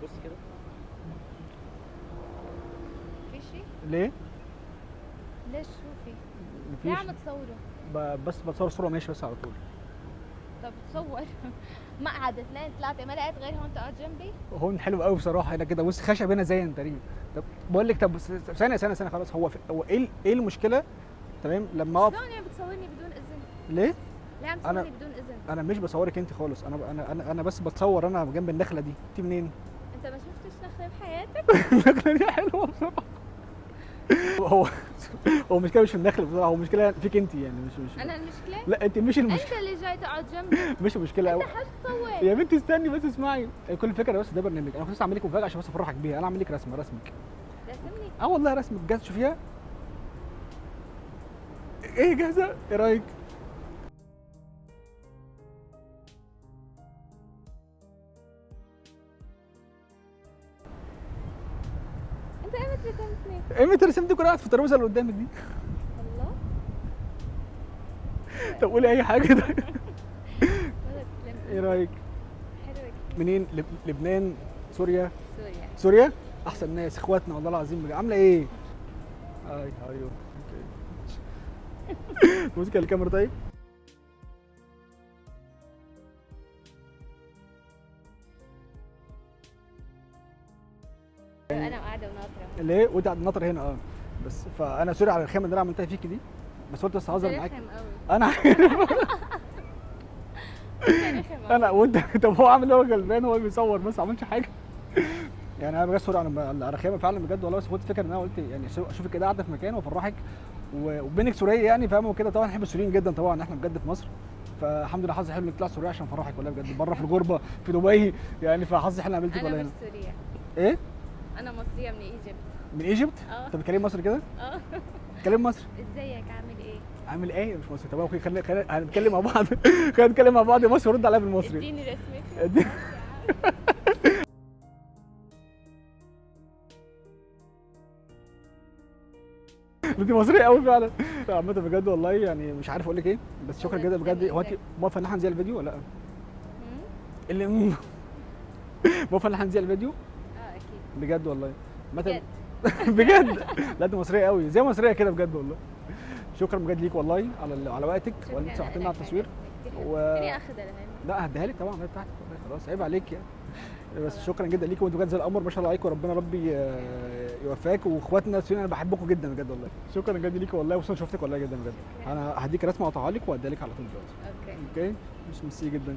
بص كده. في شيء؟ ليه؟ ليش شو في؟ ليه مفيش. عم تصوروا؟ بس بتصور صوره ماشي بس على طول. طب تصور مقعد اثنين ثلاثة ما لقيت غير هون تقعد جنبي؟ هون حلو قوي بصراحه هنا كده، بص خشب هنا زين تقريبا. طب بقول لك، طب ثانيه خلاص، هو ايه المشكله؟ تمام لما اقف. شلون يعني بتصورني بدون إذن؟ ليه؟ ليه عم أنا- تصورني بدون إذن؟ انا مش بصورك انت خالص، انا بس بتصور انا جنب النخله دي. انت منين؟ أنت ما شفتش نخلة بحياتك؟ النخله دي حلوه بصراحه. هو هو المشكله مش في النخل بصراحه، هو المشكله فيك انت يعني، مش أنا المشكلة؟ لا انت مش المشكله. أنت اللي جاي تقعد جنبي، مش مشكله أنت قوي. حاج تصور. يا بنتي استني بس اسمعي، كل الفكره بس ده برنامج، انا كنت اعمل لك مفاجاه عشان بس افرحك بيها، انا اعمل لك رسمه رسمك. راسمني؟ اه والله رسمك بجد، شوفيها. ايه جاهزه؟ ايه رايك؟ أنت إمتى رسمتني؟ امتى رسمتك وانا قاعد في الترابيزه اللي قدامك دي؟ الله. طب قولي اي حاجه ده. والله تسلم. ايه رايك؟ حلوة كتير. منين؟ لبنان؟ سوريا؟ سوريا. سوريا؟ احسن ناس اخواتنا والله العظيم بجد. عامله ايه؟ هاي هايو. موسيقى الكاميرا طيب. أنا قاعدة وناطرة. ليه؟ وانت قاعد ناطر هنا بس فانا سوري على الخيمه اللي انا عملتها فيكي دي، بس قلت بس هزر معاك. رخم قوي. انا رخم قوي. انا وانت. طب هو عامل ايه؟ هو غلبان، هو بيصور بس ما عملش حاجه. يعني انا بجد سوري على الخيمه فعلا بجد والله، بس كنت فاكر ان انا قلت يعني اشوفك كده قاعده في مكان وافرحك، وبينك سوريه يعني فاهمه وكده، طبعا نحب السوريين جدا طبعا، احنا بجد في مصر، فالحمد لله حظي حلو انك طلعت سوريه عشان افرحك والله بجد، بره في الغربه في دبي يعني، فحظي حلو قابلتك والله أنا هنا. مش سورية، ايه؟ أنا مصرية من إيجيبت. من ايجيبت؟ اه. انت بتكلم مصري كده؟ اه. بتكلم مصري؟ ازيك عامل ايه؟ عامل ايه؟ مش مصري. طب اوكي، خلينا هنتكلم مع بعض. خلينا نتكلم مع بعض مصري ورد عليا بالمصري. اديني رسمك. ادي- انت مصري قوي فعلا. عامة بجد والله يعني مش عارف اقول لك ايه، بس شكرا والله جدا بجد. تسلم هو انت ايدك. موافقه ان احنا ننزل الفيديو ولا لا؟ مم؟ اللي موافقه ان احنا ننزل الفيديو؟ اه اكيد. بجد والله. بجد. بجد. لا انت مصريه قوي، زي مصريه كده بجد والله. شكرا بجد ليك والله على وقتك، وان انت ساعدتنا على التصوير. خليني اخذها لهين. لا هديها لك طبعا، هي بتاعتك والله، خلاص عيب عليك يعني. بس شكرا جدا ليكم، وانتوا بجد زي القمر ما شاء الله عليكم، وربنا ربي يوفقك، واخواتنا السوريين انا بحبكم جدا بجد والله. شكرا جدا ليكم والله، وصلت شفتك والله جدا بجد. انا هديك رسمه اقطعها لك واديها لك على طول دلوقتي. اوكي. اوكي؟ مش ميرسي جدا.